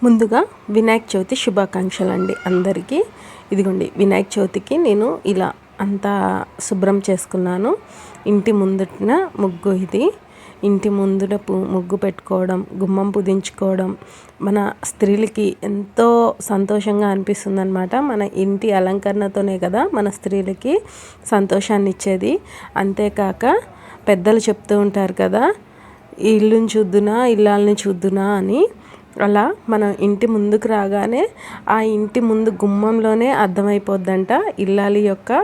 ముందుగా వినాయక చవితి శుభాకాంక్షలు అండి అందరికీ. ఇదిగోండి వినాయక చవితికి నేను ఇలా అంతా శుభ్రం చేసుకున్నాను. ఇంటి ముందున ముగ్గు ఇది. ఇంటి ముందున ముగ్గు పెట్టుకోవడం, గుమ్మం పుదించుకోవడం మన స్త్రీలకి ఎంతో సంతోషంగా అనిపిస్తుంది అనమాట. మన ఇంటి అలంకరణతోనే కదా మన స్త్రీలకి సంతోషాన్ని ఇచ్చేది. అంతేకాక పెద్దలు చెప్తూ ఉంటారు కదా, ఇల్లుని చూద్దునా ఇల్లాలని చూద్దునా అని. అలా మనం ఇంటి ముందుకు రాగానే ఆ ఇంటి ముందు గుమ్మంలోనే అర్థమైపోద్దంట ఇల్లాలి యొక్క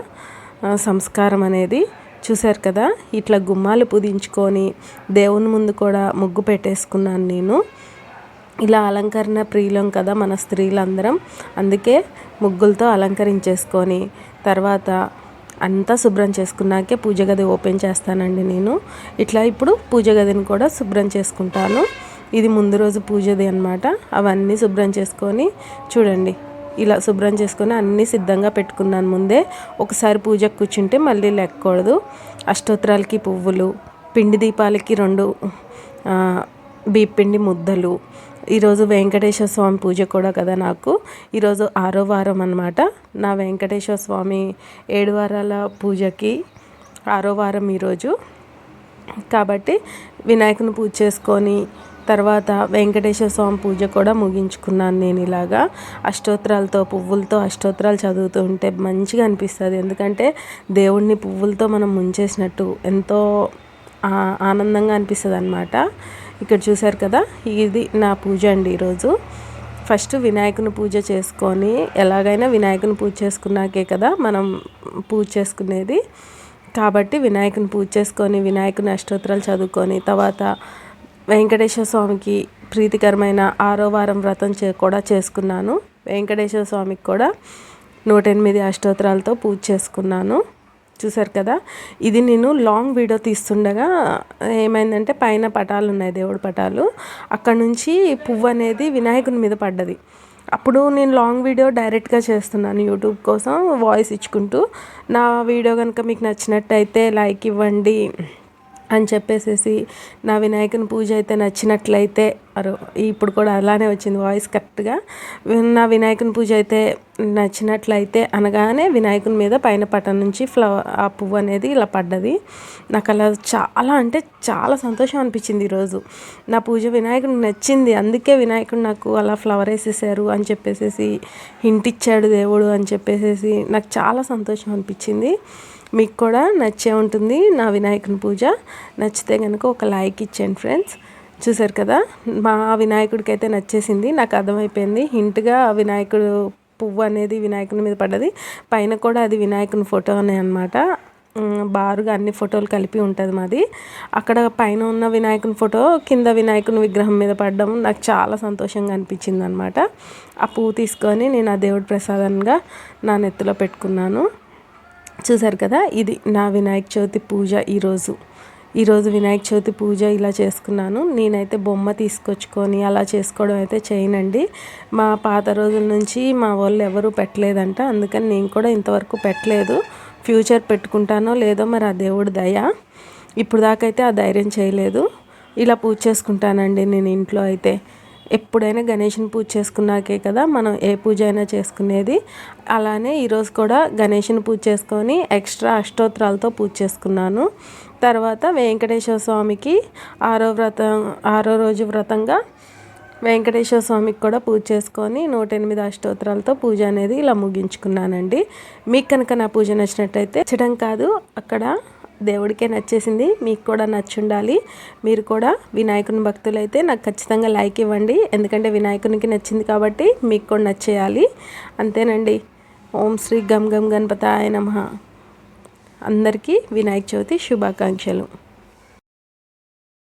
సంస్కారం అనేది. చూశారు కదా, ఇట్లా గుమ్మాలు పుదించుకొని దేవుని ముందు కూడా ముగ్గు పెట్టేసుకున్నాను నేను. ఇలా అలంకరణ ప్రియులం కదా మన స్త్రీలందరం. అందుకే ముగ్గులతో అలంకరించేసుకొని తర్వాత అంతా శుభ్రం చేసుకున్నాకే పూజ గది ఓపెన్ చేస్తానండి నేను. ఇట్లా ఇప్పుడు పూజ గదిని కూడా శుభ్రం చేసుకుంటాను. ఇది ముందు రోజు పూజది అనమాట. అవన్నీ శుభ్రం చేసుకొని చూడండి, ఇలా శుభ్రం చేసుకొని అన్నీ సిద్ధంగా పెట్టుకున్నాను ముందే. ఒకసారి పూజకు కూర్చుంటే మళ్ళీ లేకూడదు. అష్టోత్తరాలకి పువ్వులు, పిండి దీపాలకి 2 బియ్యపిండి ముద్దలు. ఈరోజు వెంకటేశ్వర స్వామి పూజ కూడా కదా నాకు. ఈరోజు 6వ వారం అనమాట. నా వెంకటేశ్వర స్వామి 7 వారాల పూజకి 6వ వారం ఈరోజు. కాబట్టి వినాయకుని పూజ చేసుకొని తర్వాత వెంకటేశ్వర స్వామి పూజ కూడా ముగించుకున్నాను నేను. ఇలాగా అష్టోత్తరాలతో పువ్వులతో అష్టోత్తరాలు చదువుతూ ఉంటే మంచిగా అనిపిస్తుంది. ఎందుకంటే దేవుడిని పువ్వులతో మనం ముంచేసినట్టు ఎంతో ఆనందంగా అనిపిస్తుంది అనమాట. ఇక్కడ చూశారు కదా, ఇది నా పూజ అండి ఈరోజు. ఫస్ట్ వినాయకుని పూజ చేసుకొని, ఎలాగైనా వినాయకుని పూజ చేసుకున్నాకే కదా మనం పూజ చేసుకునేది. కాబట్టి వినాయకుని పూజ చేసుకొని వినాయకుని అష్టోత్తరాలు చదువుకొని తర్వాత వెంకటేశ్వర స్వామికి ప్రీతికరమైన 6వ వారం వ్రతం కూడా చేసుకున్నాను. వెంకటేశ్వర స్వామికి కూడా 108 అష్టోత్తరాలతో పూజ చేసుకున్నాను. చూసారు కదా, ఇది నేను లాంగ్ వీడియో తీస్తుండగా ఏమైందంటే పైన పటాలు ఉన్నాయి, దేవుడి పటాలు. అక్కడ నుంచి పువ్వు అనేది వినాయకుని మీద పడ్డది. అప్పుడు నేను లాంగ్ వీడియో డైరెక్ట్గా చేస్తున్నాను యూట్యూబ్ కోసం వాయిస్ ఇచ్చుకుంటూ. నా వీడియో కనుక మీకు నచ్చినట్టయితే లైక్ ఇవ్వండి అని చెప్పేసేసి, నా వినాయకుని పూజ అయితే నచ్చినట్లయితే, ఇప్పుడు కూడా అలానే వచ్చింది వాయిస్ కరెక్ట్గా. నా వినాయకుని పూజ అయితే నచ్చినట్లయితే అనగానే వినాయకుని మీద పైన పటం నుంచి ఆ పువ్వు అనేది ఇలా పడ్డది. నాకు అలా చాలా అంటే చాలా సంతోషం అనిపించింది ఈరోజు. నా పూజ వినాయకుడికి నచ్చింది, అందుకే వినాయకుడు నాకు అలా ఫ్లవర్ వేసేసారు అని చెప్పేసేసి, హింట్ ఇచ్చాడు దేవుడు అని చెప్పేసేసి నాకు చాలా సంతోషం అనిపించింది. మీకు కూడా నచ్చే ఉంటుంది నా వినాయకుని పూజ. నచ్చితే కనుక ఒక లైక్ ఇచ్చేయండి ఫ్రెండ్స్. చూసారు కదా, మా వినాయకుడికి అయితే నచ్చేసింది. నాకు అర్థమైపోయింది, హింట్గా వినాయకుడు పువ్వు అనేది వినాయకుని మీద పడ్డది. పైన కూడా అది వినాయకుని ఫోటోనే అనమాట. బారుగా అన్ని ఫోటోలు కలిపి ఉంటుంది మాది. అక్కడ పైన ఉన్న వినాయకుని ఫోటో కింద వినాయకుని విగ్రహం మీద పడడం నాకు చాలా సంతోషంగా అనిపించింది అనమాట. ఆ పువ్వు తీసుకొని నేను ఆ దేవుడి ప్రసాదంగా నా నెత్తిలో పెట్టుకున్నాను. చూసారు కదా, ఇది నా వినాయక చవితి పూజ ఈరోజు వినాయక చవితి పూజ ఇలా చేసుకున్నాను. నేనైతే బొమ్మ తీసుకొచ్చుకొని అలా చేసుకోవడం అయితే చేయనండి. మా పాత రోజుల నుంచి మా వాళ్ళు ఎవరూ పెట్టలేదంట, అందుకని నేను కూడా ఇంతవరకు పెట్టలేదు. ఫ్యూచర్ పెట్టుకుంటానో లేదో మరి ఆ దేవుడి దయ. ఇప్పుడు దాకా అయితే ఆ ధైర్యం చేయలేదు. ఇలా పూజ చేసుకుంటానండి నేను ఇంట్లో అయితే. ఎప్పుడైనా గణేషుని పూజ చేసుకున్నాకే కదా మనం ఏ పూజ అయినా చేసుకునేది. అలానే ఈరోజు కూడా గణేషుని పూజ చేసుకొని ఎక్స్ట్రా అష్టోత్తరాలతో పూజ చేసుకున్నాను. తర్వాత వెంకటేశ్వర స్వామికి 6వ రోజు వ్రతంగా వెంకటేశ్వర స్వామికి కూడా పూజ చేసుకొని 108 అష్టోత్తరాలతో పూజ అనేది ఇలా ముగించుకున్నానండి. మీకు కనుక నా పూజ నచ్చినట్టయితే నచ్చడం కాదు, అక్కడ దేవుడికే నచ్చేసింది, మీకు కూడా నచ్చుండాలి. మీరు కూడా వినాయకుని భక్తులైతే నాకు ఖచ్చితంగా లైక్ ఇవ్వండి. ఎందుకంటే వినాయకునికి నచ్చింది కాబట్టి మీకు కూడా నచ్చేయాలి. అంతేనండి. ఓం శ్రీ గం గం గణపతాయ నమః. అందరికీ వినాయక చవితి శుభాకాంక్షలు.